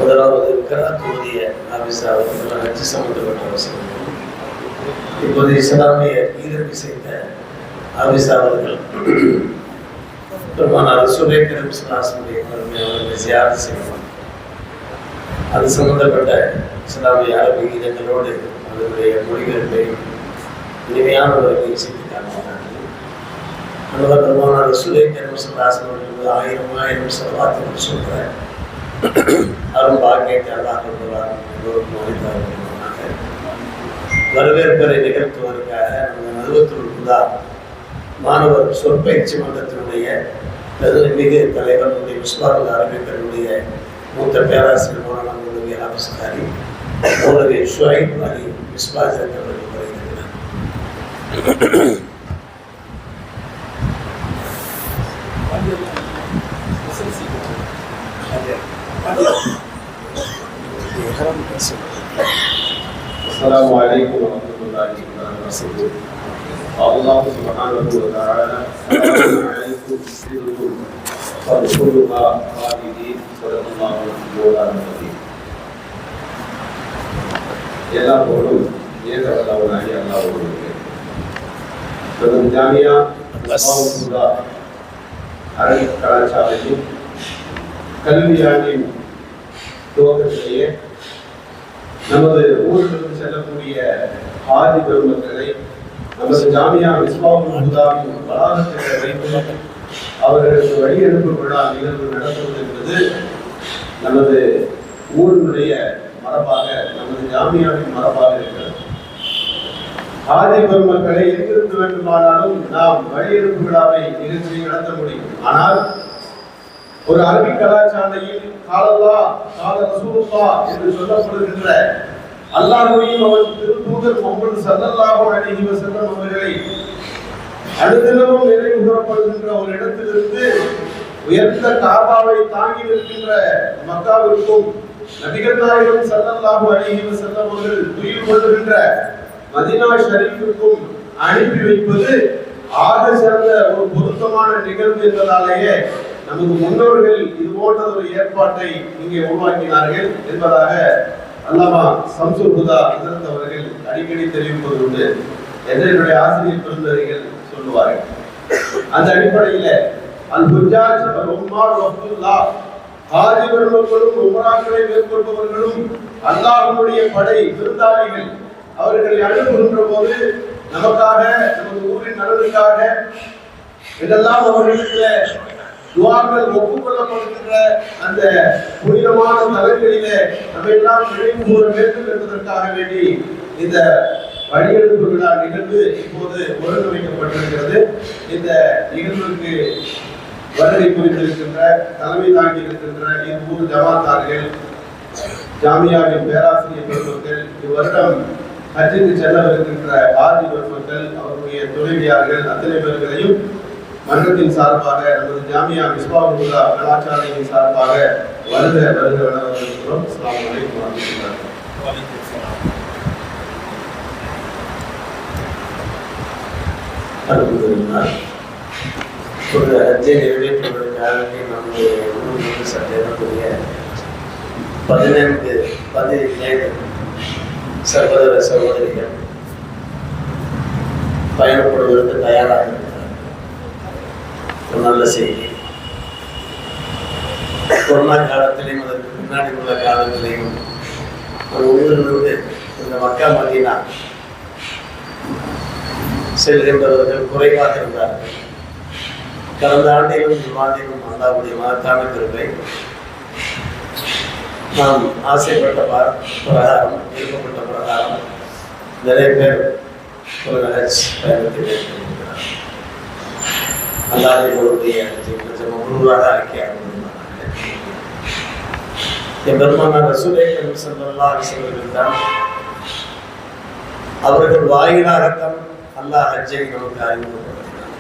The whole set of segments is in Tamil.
முதலாவது கராத் ஓதிய ஆபிசாவுக்கு ஹஜ் சம்பந்தப்பட்ட வசனங்கள். இப்போது இஸ்லாமிய ஈரக்கு செய்த ஆபிசா அவர்கள் பெருமானார் சுரேக்கரம் சுலாசனுடைய அவர்களை ஜியாரத் செய்யணும். அது சம்பந்தப்பட்ட இஸ்லாமிய அரபு கீதங்களோடு அதனுடைய மொழிபெயர்ப்பை இனிமையான முறையில் செய்து காண்கிறார்கள். அந்த பெருமானார் சுரேக்கரம் சுலாசன் அவர்கள் ஆயிரம் செலவாத்துன்னு சொல்கிறேன். அரும் பாக்கியத்தை அல்லாஹ் கொண்டுள்ளார். வரவேற்பரை நிகழ்த்துவதற்காக நமது நடுவத்திற்குள்ளா மாணவர் சொற்பயிற்சி மன்றத்தினுடைய மிகு தலைவர் முஸ்பால் அரபிக்கருடைய மூத்த பேராசிரியர் மௌலானா மௌலவி ஆபிஸ்காரி மௌலவி ஷுஐப் அலி மிஸ்பாஜ் அவர்கள் வருகிறார். السلام عليكم ورحمة الله وبركاته. الله سبحانه وتعالى السلام عليكم سيدكم فاذكروا خالدين صدق الله العظيم. எல்லா போலும் ஏகவல்லவனாகி அல்லாஹ் ஒருவனே. பிரதம ஜாமியா அல்லாஹ்வுல்லா அரபி கலாச்சாரத்தின் கல்வியாண்டின் துவக்கத்திலேயே நமது ஊர்களுக்கு செல்லக்கூடிய ஹாஜி பெருமக்களை நமது ஜாமியா மிஸ்பாவுல் ஹுதாவின் வளாகத்தில் வைத்து அவர்களுக்கு வழியனுப்பு விழா நிகழ்வு நடத்துவது என்பது நமது ஊரினுடைய மரபாக, நமது ஜாமியாவின் மரபாக இருக்கிறது. ஹாஜி பெருமக்களை எங்கிருந்து வேண்டுமானாலும் நாம் வழியனுப்பு விழாவை நிகழ்ச்சியை நடத்த முடியும். ஆனால் ஒரு அரபி கலாச்சாரையில் காலல்லா கால ரசூலுல்லா என்று சொல்லப்படுகின்ற அல்லாஹ்வையும் அவன் திருத்தூதர் முஹம்மது ஸல்லல்லாஹு அலைஹி வஸல்லம் அவர்களை அனுதினமும் நினைவு கூறப்படுகின்ற ஒரு இடத்திலிருந்து உயர்ந்த காபாவை தாங்கி நிற்கின்ற மக்காவிற்கும் நபிகள் நாயகம் ஸல்லல்லாஹு அலைஹி வஸல்லம் அவர்கள் துயில் கொள்கின்ற மதீனா ஷரீஃபிற்கும் அனுப்பி வைப்பது ஆக சிறந்த ஒரு பொருத்தமான நிகழ்வு என்பதாலேயே நமது முன்னோர்கள் இது போன்ற ஒரு ஏற்பாட்டை இங்கே உருவாக்கினார்கள் என்பதாக அல்லாமா ஷம்சுல் ஹுதா ஹஜ்ரத் அவர்கள் அடிக்கடி தெரிவிப்பது உண்டு என்று என்னுடைய ஆசிரியர் பெருந்தவர்கள் சொல்லுவார்கள். அந்த அடிப்படையில அல் ஹுஜ்ஜாஜ் வல் உம்மார் வஃதுல்லாஹ் ஹாஜி பெருமக்களும் உம்ராக்களை மேற்கொள்பவர்களும் அல்லாஹ்வுடைய படை விருந்தாளிகள் அவர்களை அணுகுகின்ற போது நமக்காக, நமது ஊரின் நலனுக்காக இதெல்லாம் அவர்களுக்கு துஆக்கள் ஒப்புக்கொள்ளப்படுகின்ற அந்த புனிதமான தலங்களிலே நம்ம எல்லாம் நினைவு கூற வேண்டும் என்பதற்காக வேண்டி இந்த வழியெடுப்பு விழா நிகழ்வு இப்போது ஒருங்கிணைக்கப்பட்டிருக்கிறது. இந்த நிகழ்வுக்கு வருகை புரிந்திருக்கின்ற, தலைமை தாங்கி இருக்கின்ற இவ்வூர் ஜமாத்தார்கள், ஜாமியாவின் பேராசிரியர் பெருமக்கள், இவ்வருடம் ஹஜ்ஜுக்கு செல்லவிருக்கின்ற ஹாஜி பெருமக்கள், அவருடைய துணைவியார்கள், அத்தனை பேர்களையும் மன்றத்தின் சார்பாக, நமது ஜாமியா மிஸ்பாவுல் ஹுதா கலாச்சாரத்தின் சார்பாக வருக வரவேற்கிறோம். அஸ்ஸலாமு அலைக்கும் வரஹ்மத்துல்லாஹி வபரகாத்துஹு. ஒரு ஹஜ்ஜை நிறைவேற்றுவதற்காக நம்முடைய ஊருக்கு சட்டக்கூடிய 17 சகோதர சகோதரிகள் பயணப்படுவதற்கு தயாராக இருக்கிறார். ஒரு நல்ல செய்தி. கொரோனா காலத்திலையும் அதற்கு பின்னாடி உள்ள காலத்திலையும் ஒரு ஊரிலிருந்து இந்த மக்கா மதீனா செல்கின்றவர்கள் குறைவாக இருந்தார்கள். கடந்த ஆண்டிலும் இவ்வாண்டிலும் அல்லாஹ்வுடைய மகத்தான கிருபை நாம் ஆசைப்பட்ட பிரகாரம், விருப்பப்பட்ட பிரகாரம் நிறைய பேர் ஒரு ஹஜ் பயணத்தை மேற்கொண்டிருக்கிறார். அல்லாஹ்வுடைய கொஞ்சம் முழுவதாக ஆக்கியாக என் பெருமானார் ரசூலுல்லாஹி ஸல்லல்லாஹு அலைஹி வஸல்லம் தான் அவர்கள் வாயிலாகத்தான் அல்லாஹ் ஹஜ்ஜை நமக்கு அறிமுகப்படுத்தினார்.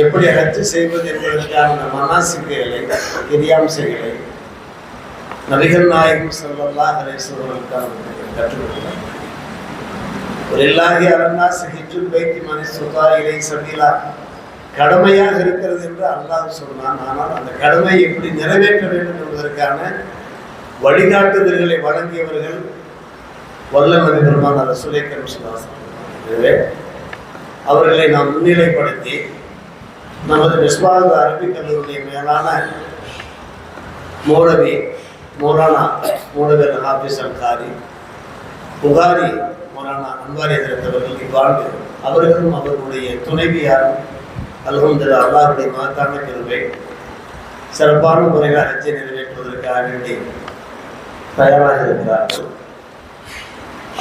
எப்படி ஹஜ் செய்வது என்பதற்கான மனாசிக்குகளை, கிரியாம்சங்களை நபிகள் நாயகம் ஸல்லல்லாஹு அலைஹி வஸல்லம் கற்றுக் கொடுத்தார். வலில்லாஹி அலன்னாஸி ஹஜ்ஜுல் பைத்தி மன் இஸ்ததா இலைஹி சபீலா கடமையாக இருக்கிறது என்று அல்லாஹ் சொன்னான். ஆனால் அந்த கடமையை எப்படி நிறைவேற்ற வேண்டும் என்பதற்கான வழிகாட்டுதல்களை வழங்கியவர்கள் வல்லமதி பெருமான் ரசூலை கரீம் ஸல்லல்லாஹு அலைஹி வஸல்லம். எனவே அவர்களை நாம் முன்னிலைப்படுத்தி நமது மிஸ்பாஹ் அரபிக் கல்லூரியுடைய மேலான மௌலானா ஹாஃபிஸ் அல் காரி புகாரி மௌலானா அன்வாரி அவர்கள் இவ்வாண்டு அவர்களும் அவர்களுடைய துணைவியாரும் அல்ஹம்துலில்லாஹ் அல்லாஹ்வுடைய மகத்தான கிருபை சிறப்பான முறையில் ஹஜ்ஜை நிறைவேற்றுவதற்காக வேண்டி தயாராக இருக்கிறார்கள்.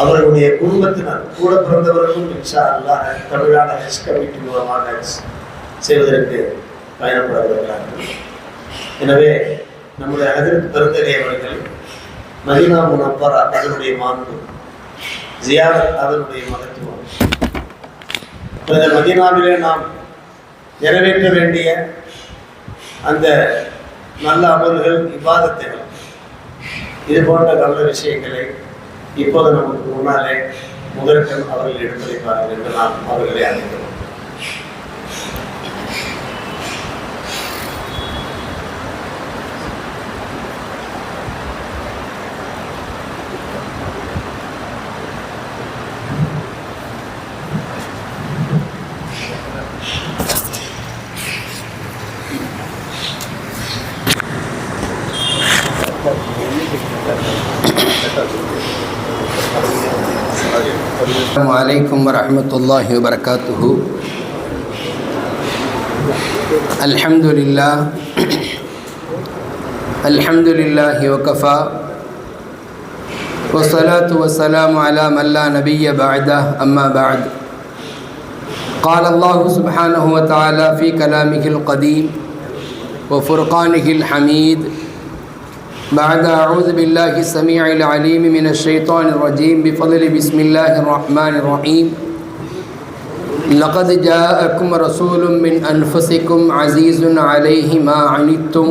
அவர்களுடைய குடும்பத்தினர் கூட பிறந்தவர்களும் இன்ஷா அல்லாஹ் தமிழ்நாடு ஹஜ் கமிட்டி மூலமாக ஹஜ் செய்வதற்கு பயணப்படவிருக்கிறார்கள். எனவே நம்முடைய ஹஜ்ரத் பெருந்தகை அவர்கள் மதீனா முனவ்வரா அதனுடைய மாண்பு, ஜியாரத் அதனுடைய மகத்துவம், இந்த மதீனாவிலே நாம் நிறைவேற்ற வேண்டிய அந்த நல்ல அமல்கள், இபாதத்துகள், இது போன்ற நல்ல விஷயங்களை இப்போது நமக்கு முன்னாலே முதற்கண் அவர்கள் எடுத்துரைப்பார்கள் என்று நாம் அவர்களை அழைக்கிறோம். السلام عليكم ورحمة الله وبركاته. الحمد لله وكفى والصلاة والسلام على من لا نبي بعده. أما بعد، قال الله سبحانه وتعالى في كلامه القديم وفرقانه الحميد بعد أعوذ بالله السميع العليم من الشيطان الرجيم بفضل بسم الله الرحمن الرحيم. لقد جاءكم رسول من أنفسكم عزيز عليه ما عنتم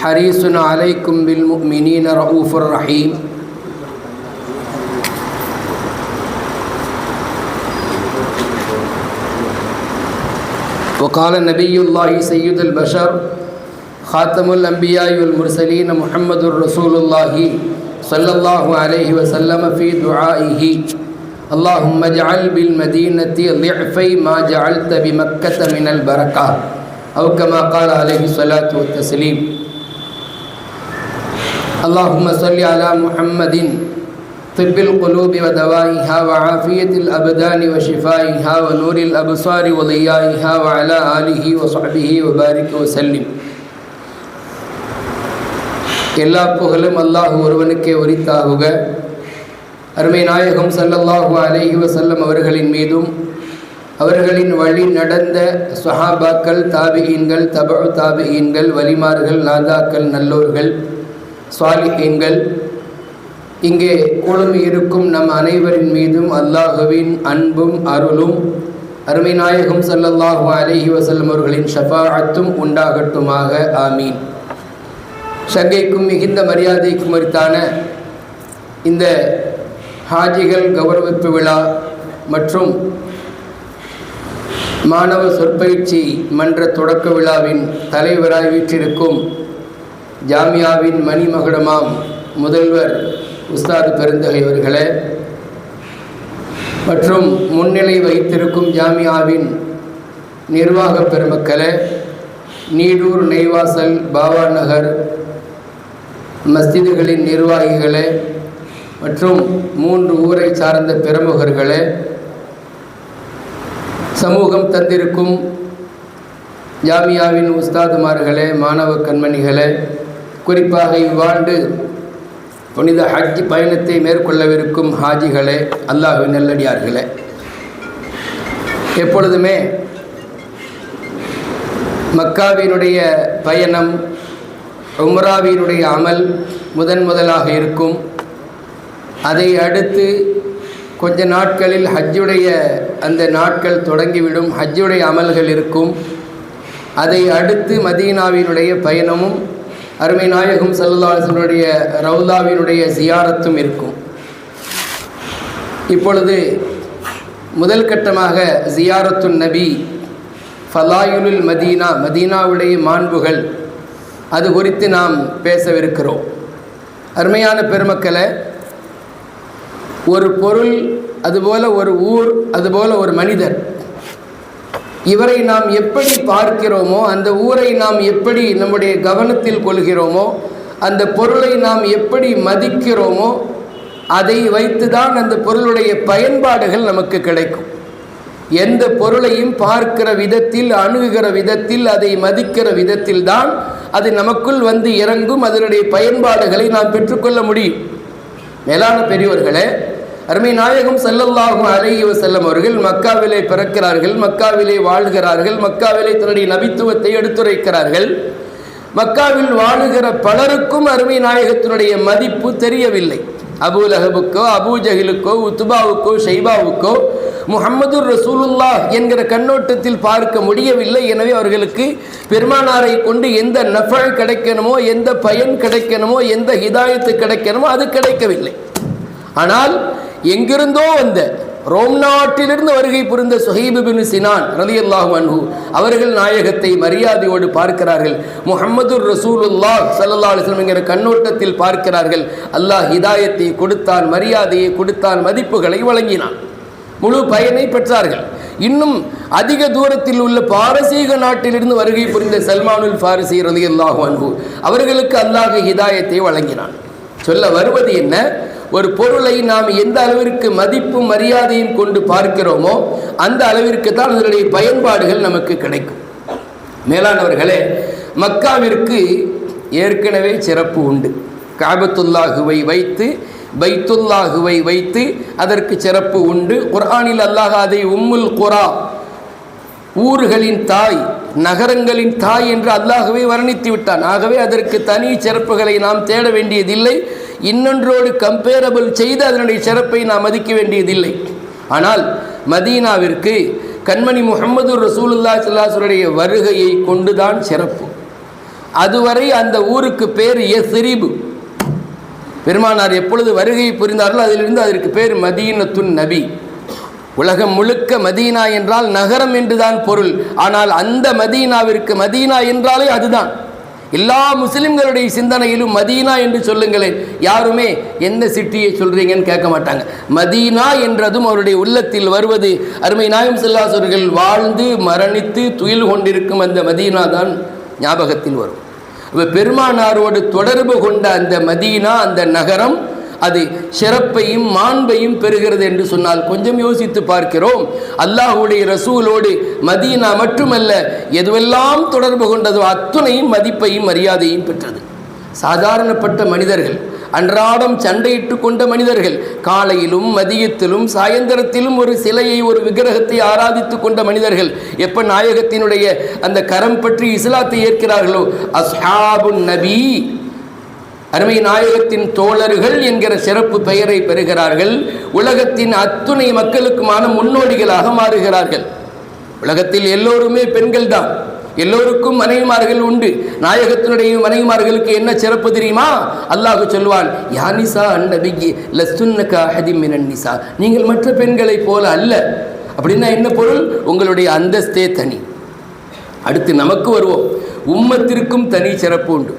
حريص عليكم بالمؤمنين رؤوف رحيم. وقال نبي الله سيد البشر خاتم الأنبياء والمرسلين محمد رسول الله صلى الله عليه وسلم في دعائه اللهم اجعل بالمدينة ضعفي ما جعلت بمكة من البركة، أو كما قال عليه الصلاة والتسليم. اللهم صل على محمد طب القلوب ودوائها وعافية الأبدان وشفائها ونور الأبصار وضيائها وعلى آله وصحبه وبارك وسلم. எல்லா புகழும் அல்லாஹ் ஒருவனுக்கே உரித்தாகுக. அருமை நாயகம் ஸல்லல்லாஹு அலைஹி வஸல்லம் அவர்களின் மீதும் அவர்களின் வழி நடந்த ஸஹாபாக்கள், தாபிஈன்கள், தபஉ தாபிஈன்கள், வலிமார்கள், நாதாக்கள், நல்லோர்கள், ஸாலிஹீன்கள், இங்கே குழுமி இருக்கும் நம் அனைவரின் மீதும் அல்லாஹுவின் அன்பும் அருளும் அருமை நாயகம் ஸல்லல்லாஹு அலைஹி வஸல்லம் அவர்களின் ஷஃபாஅத்தும் உண்டாகட்டுமாக. ஆமீன். சங்கைக்கும் மிகுந்த மரியாதைக்கும் உரித்தான இந்த ஹாஜிகள் கௌரவிப்பு விழா மற்றும் மாணவ சொற்பயிற்சி மன்ற தொடக்க விழாவின் தலைவராய் வீற்றிருக்கும் ஜாமியாவின் மணிமகுடமாம் முதல்வர் உஸ்தாத் பெருந்தகை அவர்களே, மற்றும் முன்னிலை வைத்திருக்கும் ஜாமியாவின் நிர்வாக பெருமக்களே, நீடூர், நெய்வாசல், பாவா நகர் மஸ்ஜிதுகளின் நிர்வாகிகளே மற்றும் 3 ஊரை சார்ந்த பிரமுகர்களே, சமூகம் தந்திருக்கும் ஜாமியாவின் உஸ்தாதுமார்களே, மாணவ கண்மணிகளே, குறிப்பாக இவ்வாண்டு புனித ஹஜ் பயணத்தை மேற்கொள்ளவிருக்கும் ஹாஜிகளே, அல்லாஹ்வின் நல்லடியார்களே, எப்பொழுதுமே மக்காவினுடைய பயணம், உம்ராவினுடைய அமல் முதலாக இருக்கும். அதை அடுத்து கொஞ்ச நாட்களில் ஹஜ்ஜுடைய அந்த நாட்கள் தொடங்கிவிடும், ஹஜ்ஜுடைய அமல்கள் இருக்கும். அதை அடுத்து மதீனாவினுடைய பயணமும் அருமை நாயகம் ஸல்லல்லாஹு அலைஹி வஸல்லம் ரவுலாவினுடைய ஜியாரத்தும் இருக்கும். இப்பொழுது முதல் கட்டமாக ஜியாரத்துன் நபி, ஃபலாயுலுல் மதீனா, மதீனாவுடைய மாண்புகள், அது குறித்து நாம் பேசவிருக்கிறோம். அருமையான பெருமக்களே, ஒரு பொருள், அதுபோல ஒரு ஊர், அதுபோல ஒரு மனிதர், இவரை நாம் எப்படி பார்க்கிறோமோ, அந்த ஊரை நாம் எப்படி நம்முடைய கவனத்தில் கொள்கிறோமோ, அந்த பொருளை நாம் எப்படி மதிக்கிறோமோ, அதை வைத்துதான் அந்த பொருளுடைய பயன்பாடுகள் நமக்கு கிடைக்கும். எந்த பொருளையும் பார்க்கிற விதத்தில், அணுகுகிற விதத்தில், அதை மதிக்கிற விதத்தில் தான் அது நமக்குள் வந்து இறங்கும். அதனுடைய பயன்பாடுகளை நாம் பெற்றுக்கொள்ள முடியும். மேலான பெரியவர்களே, அருமை நாயகம் ஸல்லல்லாஹு அலைஹி வஸல்லம் அவர்கள் மக்காவிலே பிறக்கிறார்கள், மக்காவிலே வாழ்கிறார்கள், மக்காவிலே தன்னுடைய நபித்துவத்தை எடுத்துரைக்கிறார்கள். மக்காவில் வாழுகிற பலருக்கும் அருமை நாயகத்தினுடைய மதிப்பு தெரியவில்லை. அபூலஹபுக்கோ, அபூஜஹிலுக்கோ, உத்பாவுக்கோ, ஷைபாவுக்கோ முஹம்மதுர் ரசூலுல்லாஹ் என்கிற கண்ணோட்டத்தில் பார்க்க முடியவில்லை. எனவே அவர்களுக்கு பெருமானாரை கொண்டு எந்த நஃபல் கிடைக்கணுமோ, எந்த பயன் கிடைக்கணுமோ, எந்த ஹிதாயத்து கிடைக்கணுமோ அது கிடைக்கவில்லை. ஆனால் எங்கிருந்தோ வந்த ரோம் நாட்டிலிருந்து வருகை புரிந்த சுஹைப் பின் சினான் ரலியல்லாஹு அன்ஹு அவர்கள் நாயகத்தை மரியாதையோடு பார்க்கிறார்கள். முஹம்மதுர் ரசூலுல்லாஹ் ஸல்லல்லாஹு அலைஹி வஸல்லம் என்கிற கண்ணோட்டத்தில் பார்க்கிறார்கள். அல்லாஹ் ஹிதாயத்தை கொடுத்தான், மரியாதையை கொடுத்தான், மதிப்புகளை வழங்கினான், முழு பயனை பெற்றார்கள். இன்னும் அதிக தூரத்தில் உள்ள பாரசீக நாட்டிலிருந்து வருகை புரிந்த சல்மானுல் ஃபாரிசி ரலியல்லாஹு அன்ஹு அவர்களுக்கு அல்லாஹ் ஹிதாயத்தை வழங்கினான். சொல்ல வருவது என்ன? ஒரு பொருளை நாம் எந்த அளவிற்கு மதிப்பும் மரியாதையும் கொண்டு பார்க்கிறோமோ அந்த அளவிற்கு தான் அதனுடைய பயன்பாடுகள் நமக்கு கிடைக்கும். மேலானவர்களே, மக்காவிற்கு ஏற்கனவே சிறப்பு உண்டு. காபத்துல்லாஹுவை வைத்து, பைத்துல்லாஹுவை வைத்து அதற்கு சிறப்பு உண்டு. குர்ஆனில் அல்லாஹ் அதை உம்முல் குரா, ஊர்களின் தாய், நகரங்களின் தாய் என்று அல்லாஹ்வே வர்ணித்து விட்டான். ஆகவே அதற்கு தனி சிறப்புகளை நாம் தேட வேண்டியதில்லை. இன்னொன்றோடு கம்பேரபிள் செய்து அதனுடைய சிறப்பை நாம் மதிக்க வேண்டியதில்லை. ஆனால் மதீனாவிற்கு கண்மணி முஹம்மது ரசூலுல்லாஹி ஸல்லல்லாஹு அலைஹி வஸல்லம் வருகையை கொண்டுதான் சிறப்பு. அதுவரை அந்த ஊருக்கு பேர் யஸ்ரிப். பெருமானார் எப்பொழுது வருகை புரிந்தார்களோ அதிலிருந்து அதற்கு பேர் மதீனத்துன் நபி. உலகம் முழுக்க மதீனா என்றால் நகரம் என்றுதான் பொருள். ஆனால் அந்த மதீனாவிற்கு மதீனா என்றாலே அதுதான். எல்லா முஸ்லிம்களுடைய சிந்தனையிலும் மதீனா என்று சொல்லுங்களேன், யாருமே எந்த சிட்டியை சொல்றீங்கன்னு கேட்க மாட்டாங்க. மதீனா என்றதும் அவருடைய உள்ளத்தில் வருவது அருமை நாயகம் ஸல்லல்லாஹு அலைஹி வஸல்லம் அவர்கள் வாழ்ந்து மரணித்து துயில் கொண்டிருக்கும் அந்த மதீனா தான் ஞாபகத்தில் வரும். பெருமானாரோடு தொடர்பு கொண்ட அந்த மதீனா, அந்த நகரம், அது சிறப்பையும் மாண்பையும் பெறுகிறது என்று சொன்னால் கொஞ்சம் யோசித்து பார்க்கிறோம். அல்லாஹ்வுடைய ரசூலோடு மதீனா மட்டுமல்ல, எதுவெல்லாம் தொடர்பு கொண்டதோ அத்துணையும் மதிப்பையும் மரியாதையும் பெற்றது. சாதாரணப்பட்ட மனிதர்கள், அன்றாடம் சண்டையிட்டு கொண்ட மனிதர்கள், காலையிலும் மதியத்திலும் சாயந்தரத்திலும் ஒரு சிலையை, ஒரு விக்கிரகத்தை ஆராதித்து கொண்ட மனிதர்கள் எப்ப நாயகத்தினுடைய அந்த கரம் பற்றி இஸ்லாத்தை ஏற்கிறார்களோ, அஸ்ஹாபுன் நபி, அருமை நாயகத்தின் தோழர்கள் என்கிற சிறப்பு பெயரை பெறுகிறார்கள். உலகத்தின் அத்துணை மக்களுக்குமான முன்னோடிகளாக மாறுகிறார்கள். உலகத்தில் எல்லோருமே பெண்கள் தான், எல்லோருக்கும் மனைவிமார்கள் உண்டு. நாயகத்தினுடைய மனைவிமார்களுக்கு என்ன சிறப்பு தெரியுமா? அல்லாஹ் சொல்வான், யா நிசா அன்னபிகி லஸ்துன்ன கஅஹதின் மினன் நிசா, நீங்கள் மற்ற பெண்களைப் போல அல்ல. அப்படின்னா என்ன பொருள்? உங்களுடைய அந்தஸ்தே தனி. அடுத்து நமக்கு வருவோம். உம்மத்திற்கும் தனி சிறப்பு உண்டு.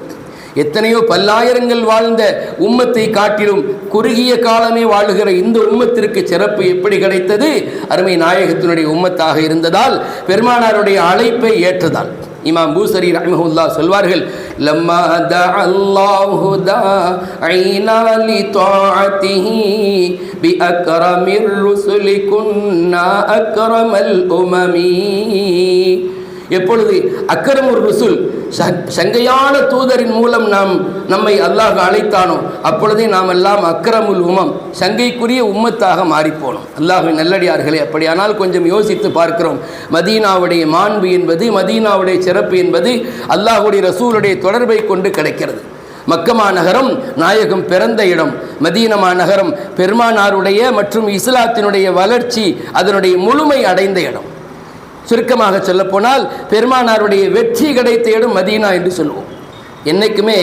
எத்தனையோ பல்லாயிரங்கள் வாழ்ந்த உம்மத்தை காட்டிலும் குறுகிய காலமே வாழுகிற இந்த உம்மத்திற்கு சிறப்பு எப்படி கிடைத்தது? அருமை நாயகத்தினுடைய உம்மத்தாக இருந்ததால், பெருமானாருடைய அழைப்பை ஏற்றதால். இமாம் பூசரி ரஹ்மஹுல்லாஹ் சொல்வார்கள், லம்மா தஅல்லாஹு தாஇனா லிதாஅத்திஹி பி அக்ரமிர் ருசுலி குன்னா அக்ரமல் உமமி. எப்பொழுது அக்ரமுர் ருசுல், சங்கையான தூதரின் மூலம் நம்மை அல்லாஹ் அழைத்தானோ அப்பொழுதே நாம் எல்லாம் அக்ரமுல் உமம், சங்கைக்குரிய உம்மத்தாக மாறிப்போனோம். அல்லாஹ்வின் நல்லடியார்களே, அப்படியானால் கொஞ்சம் யோசித்து பார்க்கிறோம். மதீனாவுடைய மாண்பு என்பது, மதீனாவுடைய சிறப்பு என்பது அல்லாஹ்வுடைய ரசூலுடைய தொடர்பை கொண்டு கிடைக்கிறது. மக்கமா நகரம் நாயகம் பிறந்த இடம், மதீனமா நகரம் பெருமானாருடைய மற்றும் இஸ்லாத்தினுடைய வளர்ச்சி, அதனுடைய முழுமை அடைந்த இடம். சுருக்கமாக சொல்லப்போனால் பெருமானாருடைய வெற்றி கிடைத்த இடம் மதீனா என்று சொல்லுவோம். என்றைக்குமே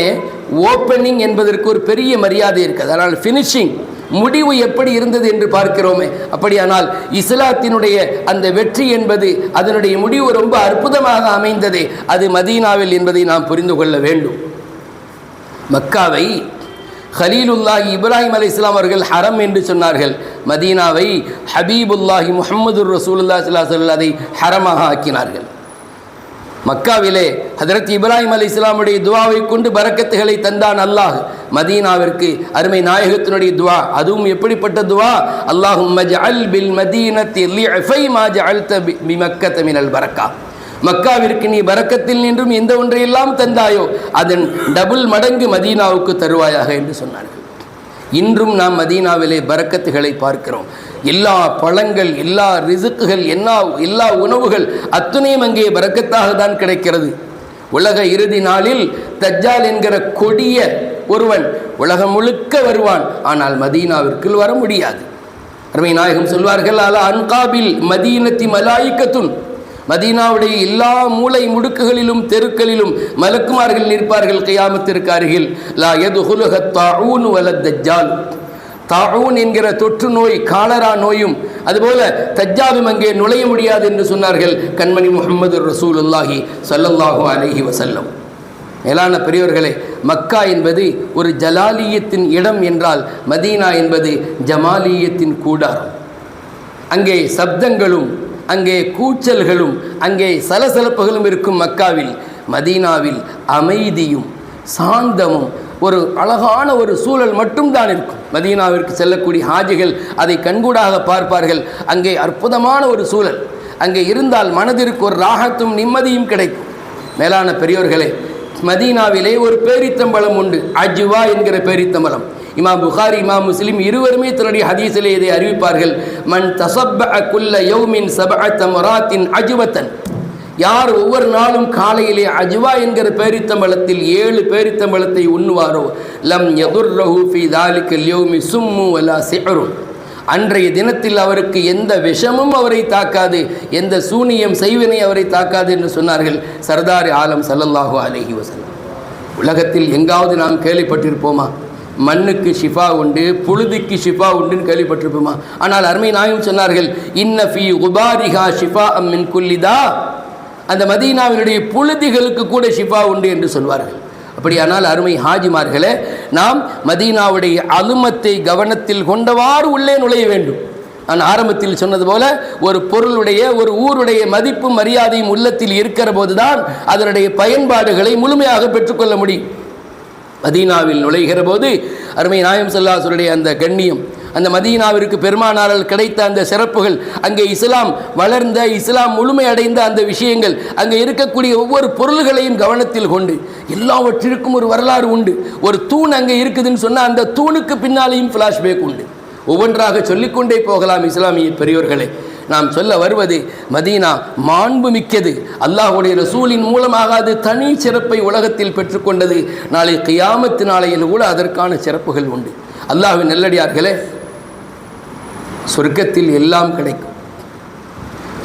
ஓப்பனிங் என்பதற்கு ஒரு பெரிய மரியாதை இருக்குது. அதனால் ஃபினிஷிங், முடிவு எப்படி இருந்தது என்று பார்க்கிறோமே, அப்படியானால் இஸ்லாத்தினுடைய அந்த வெற்றி என்பது, அதனுடைய முடிவு ரொம்ப அற்புதமாக அமைந்தது அது மதீனாவில் என்பதை நாம் புரிந்து கொள்ள வேண்டும். மக்காவை ஹலீலுல்லாஹி இப்ராஹிம் அலைஹிஸ்ஸலாம் அவர்கள் ஹரம் என்று சொன்னார்கள். மதீனாவை ஹபீபுல்லாஹி முஹம்மது ரசூலுல்லாஹி ஸல்லல்லாஹு அலைஹி வஸல்லம் அதை ஹரமாக ஆக்கினார்கள். மக்காவிலே ஹதரத் இப்ராஹிம் அலைஹிஸ்ஸலாமுடைய துஆவை கொண்டு பரக்கத்துகளை தந்தான் அல்லாஹ். மதீனாவிற்கு அருமை நாயகத்தினுடைய துஆ, அதுவும் எப்படிப்பட்ட துஆ? அல்லாஹும்ம ஜஅல் பில் மதீனத்தி லிஃபை மா ஜஅல்த பிமக்கத மினல் பரக்கா. மக்காவிற்கு நீ பரக்கத்தில் நின்றும் எந்த ஒன்றையெல்லாம் தந்தாயோ அதன் டபுள் மடங்கு மதீனாவுக்கு தருவாயாக என்று சொன்னார்கள். இன்றும் நாம் மதீனாவிலே பரக்கத்துகளை பார்க்கிறோம். எல்லா பழங்கள், எல்லா ரிசுக்குகள், எல்லா உணவுகள் அத்துணையும் அங்கே பரக்கத்தாக தான் கிடைக்கிறது. உலக இறுதி நாளில் தஜ்ஜால் என்கிற கொடிய ஒருவன் உலகம் முழுக்க வருவான், ஆனால் மதீனாவிற்குள் வர முடியாது. அருமை நாயகம் சொல்வார்கள், அலா அன்காபில் மதீனத்தி மலாயிக்கத்துன். மதீனாவுடைய எல்லா மூளை முடுக்குகளிலும் தெருக்களிலும் மலக்குமார்கள் நிற்பார்கள் கியாமத்திற்கு அருகில். லா யதுஹுலுஹ தாஊன் வலத் தஜ்ஜால். தாஊன் என்கிற தொற்று நோய், காலரா நோயும் அதுபோல தஜ்ஜாலும் அங்கே நுழைய முடியாது என்று சொன்னார்கள் கண்மணி முஹம்மது ரசூலுல்லாஹி ஸல்லல்லாஹு அலைஹி வஸல்லம். மேலான பெரியவர்களே, மக்கா என்பது ஒரு ஜலாலியத்தின் இடம் என்றால் மதீனா என்பது ஜமாலியத்தின் கூடாரம். அங்கே சப்தங்களும், அங்கே கூச்சல்களும், அங்கே சலசலப்புகளும் இருக்கும் மக்காவில். மதீனாவில் அமைதியும் சாந்தமும் ஒரு அழகான ஒரு சூழல் மட்டும்தான் இருக்கும். மதீனாவிற்கு செல்லக்கூடிய ஹாஜிகள் அதை கண்கூடாக பார்ப்பார்கள். அங்கே அற்புதமான ஒரு சூழல், அங்கே இருந்தால் மனதிற்கு ஒரு ராகத்தும் நிம்மதியும் கிடைக்கும். மேலான பெரியோர்களே, மதீனாவிலே ஒரு பேரித்தம்பலம் உண்டு, அஜ்வா என்கிற பேரித்தம்பலம். இமாம் புகாரி, இமாம் முஸ்லிம் இருவருமே தன்னுடைய ஹதீஸிலே இதை அறிவிப்பார்கள். மன் தஸப்பஅ குல்ல யௌமின் சபஅ தமராத்தின் அஜ்வத்தன். யார் ஒவ்வொரு நாளும் காலையிலே அஜ்வா என்கிற பேரித்தம்பலத்தில் 7 பேரித்தம்பலத்தை உண்ணுவாரோ லம் யதுர்ரஹு ஃபீ தாலிகல் யௌமி சும்மு வலா சிஹ்ரு. அன்றைய தினத்தில் அவருக்கு எந்த விஷமும் அவரை தாக்காது, எந்த சூனியம் செய்வினை அவரை தாக்காது என்று சொன்னார்கள் சர்தார் ஆலம் ஸல்லல்லாஹு அலைஹி வஸல்லம். உலகத்தில் எங்காவது நாம் கேள்விப்பட்டிருப்போமா? மண்ணுக்கு ஷிஃபா உண்டு, புழுதிக்கு ஷிஃபா உண்டுன்னு கேள்விப்பட்டிருப்போமா? ஆனால் அருமை நாயும் சொன்னார்கள், இன்ன ஃபீ குபாரிஹா ஷிஃபா மின் குல்லிதா. அந்த மதீனாவினுடைய புழுதிகளுக்கு கூட ஷிஃபா உண்டு என்று சொல்வார்கள். அப்படியானால் அருமை ஹாஜிமார்களே, நாம் மதீனாவுடைய அலுமத்தை கவனத்தில் கொண்டவாறு உள்ளே நுழைய வேண்டும். நான் ஆரம்பத்தில் சொன்னது போல ஒரு பொருளுடைய, ஒரு ஊருடைய மதிப்பும் மரியாதையும் உள்ளத்தில் இருக்கிற போதுதான் அதனுடைய பயன்பாடுகளை முழுமையாக பெற்றுக்கொள்ள முடியும். மதீனாவில் நுழைகிற போது அருமை நாயம் ஸல்லல்லாஹு அலைஹி வஸல்லம் அந்த கண்ணியம், அந்த மதீனாவிற்கு பெருமானாரால் கிடைத்த அந்த சிறப்புகள், அங்கே இஸ்லாம் வளர்ந்த, இஸ்லாம் முழுமை அடைந்த அந்த விஷயங்கள், அங்கே இருக்கக்கூடிய ஒவ்வொரு பொருள்களையும் கவனத்தில் கொண்டு எல்லாவற்றிற்கும் ஒரு வரலாறு உண்டு. ஒரு தூண் அங்கே இருக்குதுன்னு சொன்னால் அந்த தூணுக்கு பின்னாலேயும் ஃப்ளாஷ்பேக் உண்டு. ஒவ்வொன்றாக சொல்லிக்கொண்டே போகலாம். இஸ்லாமிய பெரியோர்களே, நாம் சொல்ல வருவது மதீனா மாண்பு மிக்கது. அல்லாஹ்வுடைய ரசூலின் மூலமாக அது தனி சிறப்பை உலகத்தில் பெற்றுக்கொண்டது. நாளை கியாமத்து நாளையில் கூட அதற்கான சிறப்புகள் உண்டு. அல்லாஹ்வின் நல்லடியார்களே, சொர்க்கத்தில் எல்லாம் கிடைக்கும்.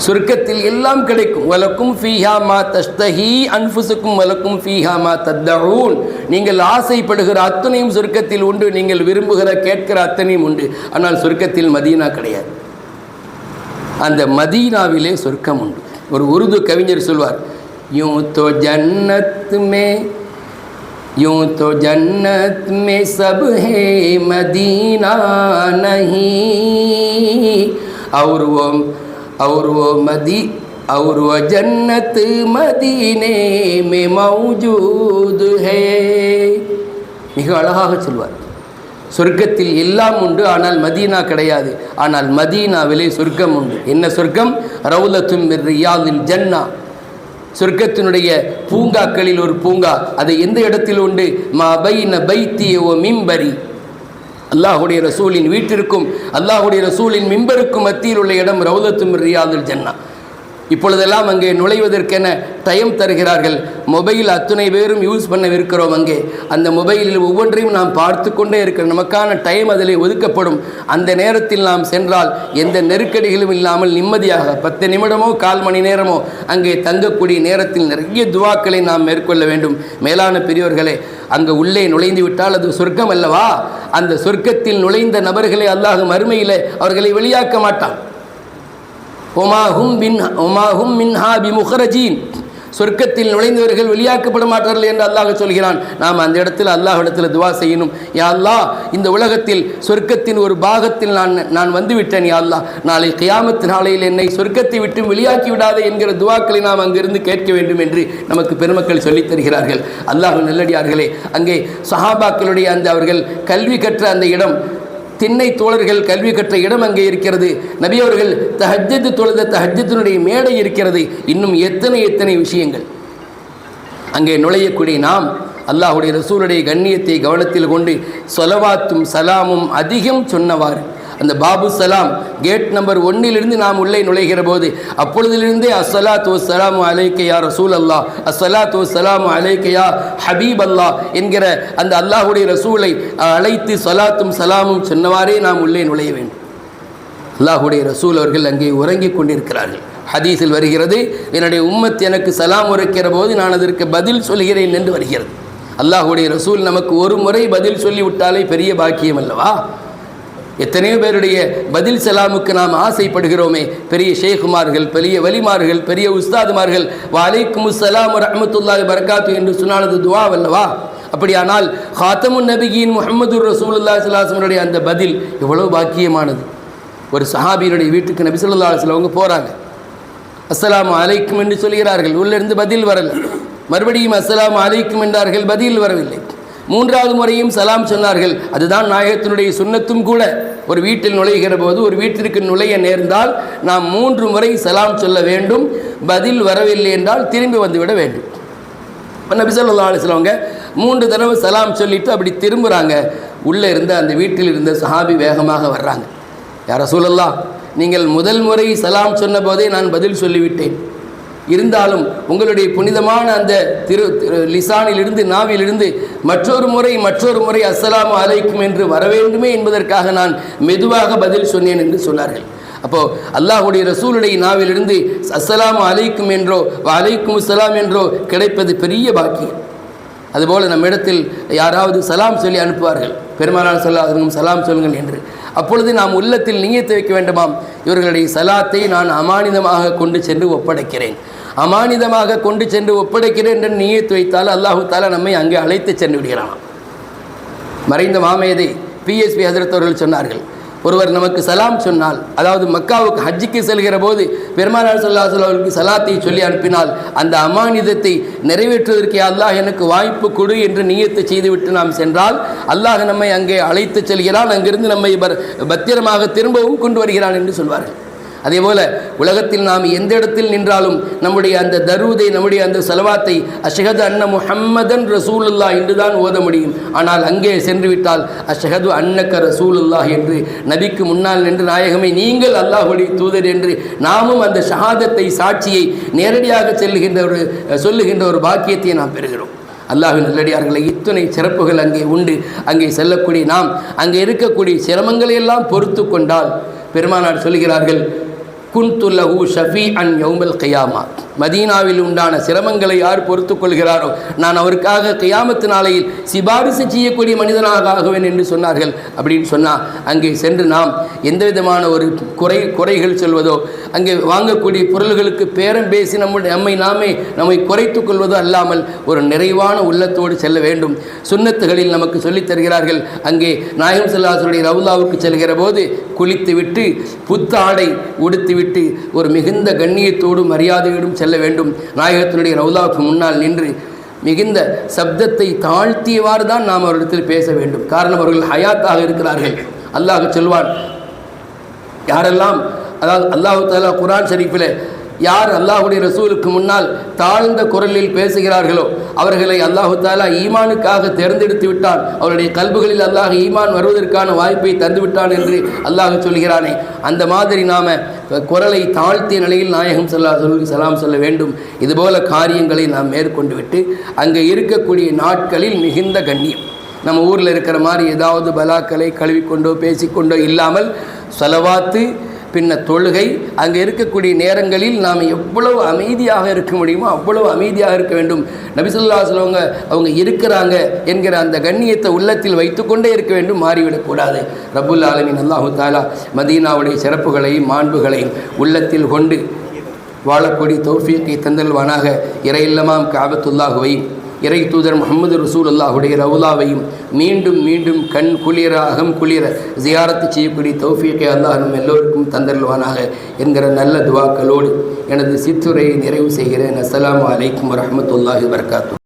சொர்க்கத்தில் எல்லாம் கிடைக்கும். வலக்கும் ஃபீஹா மா தஸ்தஹி அன்ஃபுசுக்கும் வலக்கும் ஃபீஹா மா தத்தஊன். நீங்கள் ஆசைப்படுகிற அத்தனையும் சொர்க்கத்தில் உண்டு, நீங்கள் விரும்புகிற கேட்கிற அத்தனையும் உண்டு. ஆனால் சொர்க்கத்தில் மதீனா கிடையாது. அந்த மதீனாவிலே சொர்க்கம் உண்டு. ஒரு உருது கவிஞர் சொல்வார், யூ தோ ஜன்னத் में सब है मदीना नहीं और वो जन्नत मदीने में मौजूद है. மிக அழகாக சொல்வார். சொர்க்கத்தில் எல்லாம் உண்டு, ஆனால் மதீனா கிடையாது. ஆனால் மதீனாவிலே சொர்க்கம் உண்டு. என்ன சொர்க்கம்? ரவுலத்தும் மின் ரியாதில் ஜன்னா. சொர்க்கத்தினுடைய பூங்காக்களில் ஒரு பூங்கா. அது எந்த இடத்தில் உண்டு? மா பைன பைத்தி வ மிம்பரி. அல்லாஹ்வுடைய ரசூலின் வீட்டிற்கும் அல்லாஹ்வுடைய ரசூலின் மிம்பருக்கும் மத்தியில் உள்ள இடம் ரவுலத்தும் மின் ரியாதில் ஜன்னா. இப்பொழுதெல்லாம் அங்கே நுழைவதற்கென டைம் தருகிறார்கள். மொபைல் அத்தனை பேரும் யூஸ் பண்ணவிருக்கிறோம். அங்கே அந்த மொபைலில் ஒவ்வொன்றையும் நாம் பார்த்து கொண்டே இருக்கிறோம். நமக்கான டைம் அதில் ஒதுக்கப்படும். அந்த நேரத்தில் நாம் சென்றால் எந்த நெருக்கடிகளும் இல்லாமல் நிம்மதியாக 10 நிமிடமோ 1/4 மணி நேரமோ அங்கே தங்கக்கூடிய நேரத்தில் நிறைய துவாக்களை நாம் மேற்கொள்ள வேண்டும். மேலான பெரியோர்களே, அங்கே உள்ளே நுழைந்து விட்டால் அது சொர்க்கம் அல்லவா? அந்த சொர்க்கத்தில் நுழைந்த நபர்களை அல்லாஹ் மறுமையில் அவர்களை வெளியாக்க மாட்டான். ஒமாஹும் மின்ஹா பிமுஹ்ரஜீன். சொர்க்கத்தில் நுழைந்தவர்கள் வெளியாக்கப்பட மாட்டார்கள் என்று அல்லாஹ் சொல்கிறான். நாம் அந்த இடத்தில் அல்லாஹ்விடத்தில் துவா செய்யணும். யா அல்லாஹ், இந்த உலகத்தில் சொர்க்கத்தின் ஒரு பாகத்தில் நான் வந்துவிட்டேன். யா அல்லாஹ், நாளை கியாமத் நாளையில் என்னை சொர்க்கத்தை விட்டு வெளியாக்கி விடாதே என்கிற துவாக்களை நாம் அங்கிருந்து கேட்க வேண்டும் என்று நமக்கு பெருமக்கள் சொல்லித் தருகிறார்கள். அல்லாஹ் நல்லடியார்களே, அங்கே சஹாபாக்களுடைய அந்த அவர்கள் கல்வி கற்ற அந்த இடம், திண்ணை தோழர்கள் கல்வி கற்ற இடம் அங்கே இருக்கிறது. நபி அவர்கள் தஹஜ்ஜத் தொழுத தஹஜ்ஜத்தினுடைய மேடை இருக்கிறது. இன்னும் எத்தனை விஷயங்கள். அங்கே நுழையக்கூடிய நாம் அல்லாஹுடைய ரசூலுடைய கண்ணியத்தை கவனத்தில் கொண்டு ஸலவாத்தும் சலாமும் அதிகம் சொன்னவாறு, அந்த பாபு சலாம் கேட் நம்பர் 1 நாம் உள்ளே நுழைகிற போது அப்பொழுதிலிருந்தே அஸ்ஸலாத்து வஸ்ஸலாமு அலைக்க யா ரசூல் அல்லாஹ், அஸ்ஸலாத்து வஸ்ஸலாமு அலைக்க யா ஹபீப் அல்லாஹ் என்கிற அந்த அல்லாஹுடைய ரசூலை அழைத்து ஸலாத்தும் சலாமும் சொன்னவாறே நாம் உள்ளே நுழைய வேண்டும். அல்லாஹுடைய ரசூல் அவர்கள் அங்கே உறங்கிக் கொண்டிருக்கிறார்கள். ஹதீஸில் வருகிறது, என்னுடைய உம்மத் எனக்கு சலாம் உரைக்கிற போது நான் அதற்கு பதில் சொல்கிறேன் என்று வருகிறது. அல்லாஹுடைய ரசூல் நமக்கு ஒரு முறை பதில் சொல்லிவிட்டாலே பெரிய பாக்கியம் அல்லவா? எத்தனையோ பேருடைய பதில் சலாமுக்கு நாம் ஆசைப்படுகிறோமே. பெரிய ஷேகுமார்கள், பெரிய வலிமார்கள், பெரிய உஸ்தாதுமார்கள் வலைக்கும் அஸ்ஸலாம் வரஹ்மத்துல்லாஹி வபரகாத்து என்று சொன்னானது துவா அல்லவா? அப்படியானால் ஹாத்தமுன் நபியின் முஹம்மது ரசூலுல்லாஹி ஸல்லல்லாஹு அலைஹி வஸல்லம் அந்த பதில் எவ்வளவு பாக்கியமானது. ஒரு சஹாபியினுடைய வீட்டுக்கு நபி ஸல்லல்லாஹு அலைஹி வஸல்லம் அவங்க போகிறாங்க. அஸ்ஸலாமு அலைக்கும் என்று சொல்கிறார்கள், உள்ளிருந்து பதில் வரல. மறுபடியும் அஸ்ஸலாமு அலைக்கும் என்றார்கள், பதில் வரவில்லை. 3வது முறையும் சலாம் சொன்னார்கள். அதுதான் நாயகத்தினுடைய சுன்னத்தும் கூட. ஒரு வீட்டில் நுழைகிற போது, ஒரு வீட்டிற்கு நுழைய நேர்ந்தால் நாம் 3 முறை சலாம் சொல்ல வேண்டும். பதில் வரவில்லை என்றால் திரும்பி வந்துவிட வேண்டும். நபி ஸல்லல்லாஹு அலைஹி வஸல்லம் 3 தடவை சலாம் சொல்லிட்டு அப்படி திரும்புகிறாங்க. உள்ளே இருந்த அந்த வீட்டில் இருந்த சஹாபி வேகமாக வர்றாங்க. யா ரசூலல்லாஹ், நீங்கள் முதல் முறை சலாம் சொன்ன போதே நான் பதில் சொல்லிவிட்டேன். இருந்தாலும் உங்களுடைய புனிதமான அந்த லிசானிலிருந்து, நாவிலிருந்து மற்றொரு முறை அஸ்ஸலாமு அலைக்கும் என்று வர வேண்டுமே என்பதற்காக நான் மெதுவாக பதில் சொன்னேன் என்று சொன்னார்கள். அப்போது அல்லாஹுடைய ரசூலுடைய நாவிலிருந்து அஸ்ஸலாமு அலைக்கும் என்றோ வலைக்கும் அஸ்ஸலாம் என்றோ கிடைப்பது பெரிய பாக்கியம். அதுபோல் நம்மிடத்தில் யாராவது சலாம் சொல்லி அனுப்புவார்கள், பெருமானார் ஸல்லல்லாஹு அலைஹி வஸல்லம் சலாம் சொல்லுங்கள் என்று. அப்பொழுது நாம் உள்ளத்தில் நியத்து வைக்க வேண்டுமாம், இவர்களுடைய சலாத்தை நான் அமானிதமாக கொண்டு சென்று ஒப்படைக்கிறேன். அமானிதமாக கொண்டு சென்று ஒப்படைக்கிறேன் என்று நியத்து வைத்தால் அல்லாஹு தாலா நம்மை அங்கே அழைத்து சென்று விடுகிறான். மறைந்த மாமேதை PSP ஹஜ்ரத் அவர்கள் சொன்னார்கள், ஒருவர் நமக்கு சலாம் சொன்னால், அதாவது மக்காவுக்கு ஹஜ்ஜுக்கு செல்கிற போது பெருமானார் ஸல்லல்லாஹு அலைஹி வஸல்லம் அவர்களுக்கு சலாத்தை சொல்லி அனுப்பினால் அந்த அமானிதத்தை நிறைவேற்றுவதற்கு அல்லாஹ் எனக்கு வாய்ப்பு கொடு என்று நியத்து செய்துவிட்டு நாம் சென்றால் அல்லாஹ் நம்மை அங்கே அழைத்து செல்கிறான். அங்கிருந்து நம்மை பத்திரமாக திரும்பவும் கொண்டு வருகிறான் என்று சொல்வார்கள். அதேபோல் உலகத்தில் நாம் எந்த இடத்தில் நின்றாலும் நம்முடைய அந்த தரூதை, நம்முடைய அந்த சலவாத்தை அஷ்ஹது அன்ன முஹம்மதன் ரசூலுல்லாஹ் என்று தான் ஓத முடியும். ஆனால் அங்கே சென்று விட்டால் அஷ்ஹது அன்னக ரசூலுல்லாஹ் என்று நபிக்கு முன்னால் நின்று, நாயகமே நீங்கள் அல்லாஹ்வுடைய தூதர் என்று நாமும் அந்த ஷஹாதத்தை, சாட்சியை நேரடியாக சொல்லுகின்ற ஒரு பாக்கியத்தை நாம் பெறுகிறோம். அல்லாஹ்வின் நல்லடியார்களை, இத்தனை சிறப்புகள் அங்கே உண்டு. அங்கே செல்லக்கூடிய நாம் அங்கே இருக்கக்கூடிய சிரமங்களை எல்லாம் பொறுத்து கொண்டால் பெருமானார் சொல்கிறார்கள், குன்து லஹு ஷஃபீஅன் யௌமல் கியாமா. மதீனாவில் உண்டான சிரமங்களை யார் பொறுத்து கொள்கிறாரோ நான் அவருக்காக கியாமத்து நாளையில் சிபாரிசு செய்யக்கூடிய மனிதனாக ஆகுவேன் என்று சொன்னார்கள். அப்படின்னு சொன்னால் அங்கே சென்று நாம் எந்த விதமான ஒரு குறைகள் சொல்வதோ, அங்கே வாங்கக்கூடிய பொருள்களுக்கு பேரம் பேசி நம்மை குறைத்து கொள்வதோ அல்லாமல் ஒரு நிறைவான உள்ளத்தோடு செல்ல வேண்டும். சுன்னத்துகளில் நமக்கு சொல்லித் தருகிறார்கள், அங்கே நாயகம் ஸல்லல்லாஹு அலைஹி வஸல்லம் ரவுலாவுக்கு செல்கிற போது குளித்துவிட்டு புத்த ஆடை உடுத்திவிட்டு ஒரு மிகுந்த கண்ணியத்தோடும் மரியாதையோடும் செல்ல வேண்டும். நாயகத்தினுடைய ரவுலாவுக்கு முன்னால் நின்று மிகுந்த சப்தத்தை தாழ்த்தியவாறு தான் நாம் அவரிடத்தில் பேச வேண்டும். காரணம், அவர்கள் ஹயாத்தாக இருக்கிறார்கள். அல்லாஹ் சொல்வான், யாரெல்லாம், அதாவது அல்லாஹு தஆலா குர்ஆன் ஷரீஃபில் யார் அல்லாஹுடைய ரசூலுக்கு முன்னால் தாழ்ந்த குரலில் பேசுகிறார்களோ அவர்களை அல்லாஹு தஆலா ஈமானுக்காக தேர்ந்தெடுத்து விட்டான். அவருடைய கல்புகளில் அல்லாஹ் ஈமான் வருவதற்கான வாய்ப்பை தந்து விட்டான் என்று அல்லாஹ் சொல்கிறானே, அந்த மாதிரி நாம் குரலை தாழ்த்திய நிலையில் நாயகம் ஸல்லல்லாஹு அலைஹி வஸல்லம் சலாம் சொல்ல வேண்டும். இதுபோல காரியங்களை நாம் மேற்கொண்டு விட்டு அங்கே இருக்கக்கூடிய நாட்களில் மிகுந்த கண்ணியம், நம்ம ஊரில் இருக்கிற மாதிரி ஏதாவது பலாக்களை கழுவிக்கொண்டோ பேசிக்கொண்டோ இல்லாமல் ஸலவாத்து பின்ன தொழுகை, அங்கே இருக்கக்கூடிய நேரங்களில் நாம் எவ்வளவு அமைதியாக இருக்க முடியுமோ அவ்வளவு அமைதியாக இருக்க வேண்டும். நபி ஸல்லல்லாஹு அலைஹி வஸல்லம் அவங்க இருக்கிறாங்க என்கிற அந்த கண்ணியத்தை உள்ளத்தில் வைத்துக்கொண்டே இருக்க வேண்டும், மாறிவிடக்கூடாது. ரப்புல் ஆலமீன் அல்லாஹு தஆலா மதீனாவுடைய சிறப்புகளையும் மாண்புகளையும் உள்ளத்தில் கொண்டு வாழக்கூடிய தௌஃபீக்கை தந்தல்வானாக. இறை இல்லமாம் காபத்துல்லாஹுவையும் இறை தூதர் முகமது ரசூலுல்லாஹுடைய ரவுலாவையும் மீண்டும் மீண்டும் கண் குளிர அகம் குளிர ஜியாரத்து செய்யக்கூடிய தௌஃபீக்கை அல்லாஹ் நம் எல்லோருக்கும் தந்தல்வானாக என்கிற நல்ல துவாக்களோடு எனது சிற்றுரையை நிறைவு செய்கிறேன். அஸ்ஸலாமு அலைக்கும் வரஹ்மத்துல்லாஹி வபரகாத்துஹு.